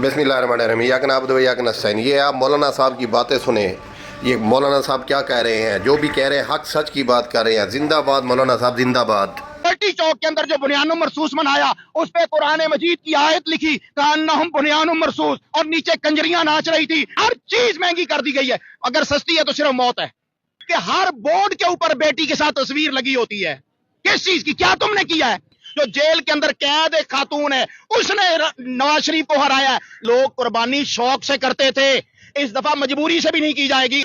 बिस्मिल्लाहिर्रहमानिर्रहीम। याक नाबुदु व याक नस्तईन। ये आप मौलाना साहब की बातें सुने। ये मौलाना साहब क्या कह रहे हैं, जो भी कह रहे हैं हक सच की बात कर रहे हैं। जिंदाबाद मौलाना साहब, जिंदाबाद। लिबर्टी चौक के अंदर जो बुनियानुम मरसूस मनाया, उस पे कुरान मजीद की आयत लिखी, कान्नहुम बुनियानुम मरसूस, और नीचे कंजरियां नाच रही थी। हर चीज महंगी कर दी गई है। अगर सस्ती है तो सिर्फ मौत है कि हर बोर्ड के ऊपर बेटी के साथ तस्वीर लगी होती है। किस चीज की? क्या तुमने किया है? जो जेल के अंदर कैद एक खातून है, उसने नवाज शरीफ को हराया है। लोग कुर्बानी शौक से करते थे, इस दफा मजबूरी से भी नहीं की जाएगी।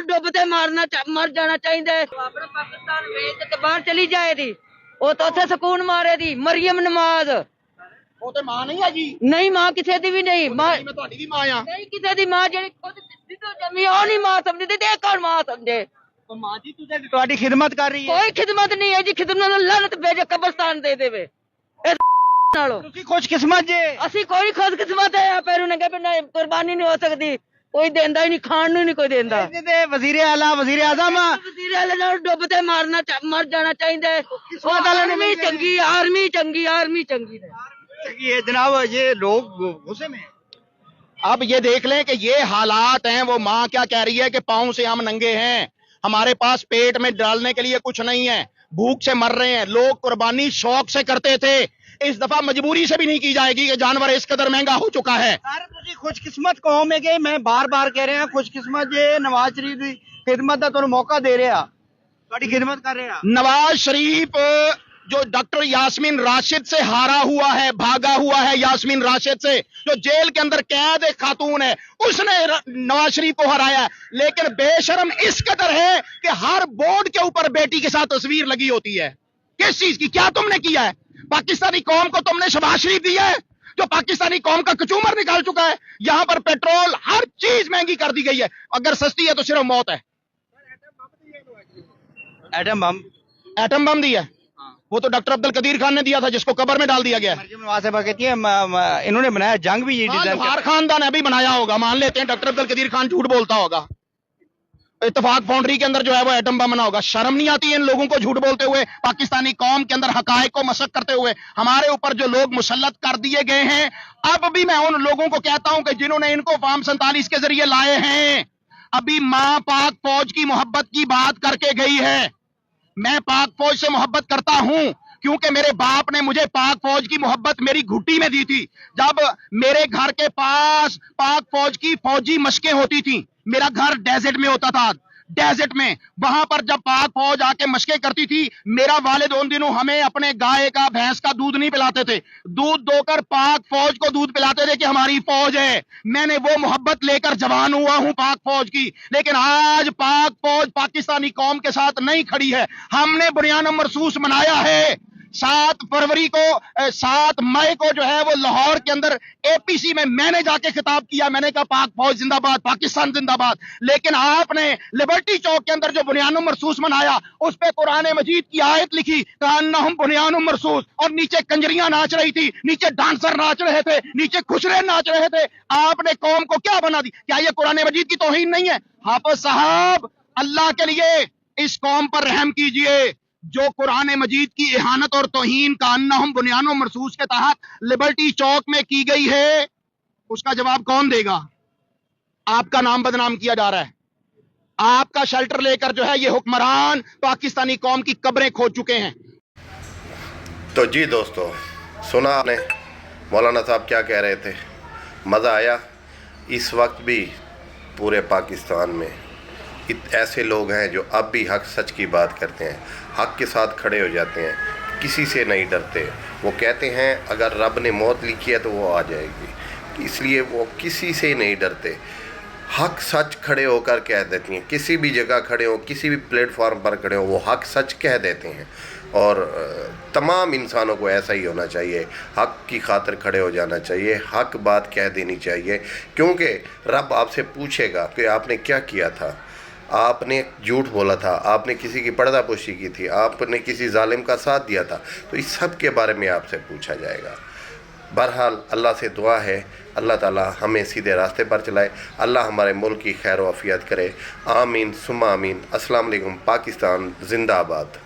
डुबते मर जाना चाहिए। अपना पाकिस्तान भेज के बाहर चली जाए थी, वो तो उसे सुकून मारे थी। मरियम नमाज वो तो मां नहीं है जी, नहीं मां किसी दी भी नहीं। मां मैं ਤੁਹਾਡੀ ਵੀ ਮਾਂ ਆ। नहीं किसी दी मां जेड़ी खुद जिद्दो जमी ओ नहीं मां समझदी ते कौन मां समझे। तो मां जी तुझे ਤੁਹਾਡੀ खिदमत कर रही है। कोई खिदमत नहीं है जी, खिदमत लानत भेजे कब्रिस्तान दे देवे। नालो ਤੁਸੀਂ खुशकिस्मत जे। ਅਸੀਂ ਕੋਈ ਖੁਦ ਕਿਸਮਤ ਹੈ ਪੈਰੂ ਨੇ ਕਿ ਕੁਰਬਾਨੀ ਨਹੀਂ ਹੋ ਸਕਦੀ, ਕੋਈ ਦੇਂਦਾ ਹੀ ਨਹੀਂ, ਖਾਣ ਨੂੰ ਨਹੀਂ ਕੋਈ ਦੇਂਦਾ। ਤੇ ਵਜ਼ੀਰ ਆਲਾ ਵਜ਼ੀਰ ਆਜ਼ਮ ਵਜ਼ੀਰ ਆਲਾ ਨਾਲ ਡੁੱਬਦੇ ਮਰ ਜਾਣਾ ਚਾਹੀਦਾ। ਆਰਮੀ ਚੰਗੀ, ਆਰਮੀ ਚੰਗੀ, ਆਰਮੀ ਚੰਗੀ ਹੈ। ये जनाब, ये लोग गुस्से में। अब ये देख लें कि ये हालात हैं। वो माँ क्या कह रही है कि पाँव से हम नंगे हैं, हमारे पास पेट में डालने के लिए कुछ नहीं है, भूख से मर रहे हैं। लोग कुर्बानी शौक से करते थे, इस दफा मजबूरी से भी नहीं की जाएगी कि जानवर इस कदर महंगा हो चुका है। खुशकिस्मत कौम है कि मैं बार बार कह रहे हैं, खुशकिस्मत ये नवाज शरीफ की खिदमत का तुहानू मौका दे रहा, थोड़ी खिदमत कर रहे हैं। नवाज शरीफ जो डॉक्टर यास्मीन राशिद से हारा हुआ है, भागा हुआ है यास्मीन राशिद से, जो जेल के अंदर कैद एक खातून है, उसने नवाज शरीफ को हराया है। लेकिन बेशरम इस कदर है कि हर बोर्ड के ऊपर बेटी के साथ तस्वीर लगी होती है। किस चीज की? क्या तुमने किया है? पाकिस्तानी कौम को तुमने शहबाज शरीफ दिया है, जो पाकिस्तानी कौम का कचूमर निकाल चुका है। यहाँ पर पेट्रोल, हर चीज महंगी कर दी गई है। अगर सस्ती है तो सिर्फ मौत है। एटम बम दिया, वो तो डॉक्टर अब्दुल कदीर खान ने दिया था, जिसको कब्र में डाल दिया गया है। कहती है इन्होंने बनाया, जंग भी लोहार खानदान अभी बनाया होगा, मान लेते हैं डॉक्टर अब्दुल कदीर खान झूठ बोलता होगा। इत्तेफाक फाउंड्री के अंदर जो है वो एटम बम बना होगा। शर्म नहीं आती इन लोगों को झूठ बोलते हुए, पाकिस्तानी कौम के अंदर हकायक को मशक करते हुए। हमारे ऊपर जो लोग मुसल्लत कर दिए गए हैं, अब भी मैं उन लोगों को कहता हूं कि जिन्होंने इनको फार्म 47 के जरिए लाए हैं, अभी मां पाक फौज की मोहब्बत की बात करके गई है। मैं पाक फौज से मोहब्बत करता हूं क्योंकि मेरे बाप ने मुझे पाक फौज की मोहब्बत मेरी घुट्टी में दी थी। जब मेरे घर के पास पाक फौज की फौजी मशकें होती थी, मेरा घर डेजर्ट में होता था, डेजर्ट में, वहां पर जब पाक फौज आके मशकें करती थी, मेरा वालिद उन दिनों हमें अपने गाय का, भैंस का दूध नहीं पिलाते थे, दूध दोकर पाक फौज को दूध पिलाते थे कि हमारी फौज है। मैंने वो मोहब्बत लेकर जवान हुआ हूं पाक फौज की। लेकिन आज पाक फौज पाकिस्तानी कौम के साथ नहीं खड़ी है। हमने बुनियानुम मरसूस मनाया है 7 फरवरी को, 7 मई को जो है वो लाहौर के अंदर एपीसी में मैंने जाके खिताब किया। मैंने कहा पाक फौज जिंदाबाद, पाकिस्तान जिंदाबाद। लेकिन आपने लिबर्टी चौक के अंदर जो बुनियानुम मरसूस मनाया, उस पे कुरान मजीद की आयत लिखी, कान्नहुम बुनियानुम मरसूस, और नीचे कंजरियां नाच रही थी, नीचे डांसर नाच रहे थे, नीचे खुशरे नाच रहे थे। आपने कौम को क्या बना दी? क्या ये कुरान मजीद की तौहीन नहीं है? हाफिज साहब, अल्लाह के लिए इस कौम पर रहम कीजिए जो कुरान मजीद की इहानत और तौहीन का अन्नहुम बुनियानुम मरसूस के तहत लिबर्टी चौक में की गई है। उसका जवाब कौन देगा? आपका नाम बदनाम किया जा रहा है। आपका शेल्टर लेकर जो है ये हुक्मरान पाकिस्तानी कौम की कब्रें खोद चुके हैं। तो जी दोस्तों, सुना आपने मौलाना साहब क्या कह रहे थे। मज़ा आया। इस वक्त भी पूरे पाकिस्तान में ऐसे लोग हैं जो अब भी हक सच की बात करते हैं, हक के साथ खड़े हो जाते हैं, किसी से नहीं डरते। वो कहते हैं अगर रब ने मौत लिखी है तो वो आ जाएगी, इसलिए वो किसी से नहीं डरते। हक सच खड़े होकर कह देती हैं, किसी भी जगह खड़े हो, किसी भी प्लेटफॉर्म पर खड़े हो, वो हक सच कह देते हैं। और तमाम इंसानों को ऐसा ही होना चाहिए, हक की खातिर खड़े हो जाना चाहिए, हक बात कह देनी चाहिए। क्योंकि रब आपसे पूछेगा कि आपने क्या किया था, आपने झूठ बोला था, आपने किसी की पर्दापोशी की थी, आपने किसी जालिम का साथ दिया था, तो इस सब के बारे में आपसे पूछा जाएगा। बहरहाल अल्लाह से दुआ है, अल्लाह ताला हमें सीधे रास्ते पर चलाए, अल्लाह हमारे मुल्क की खैर व आफियत करे। आमीन सुम्मा आमीन। अस्सलाम वालेकुम। पाकिस्तान जिंदाबाद।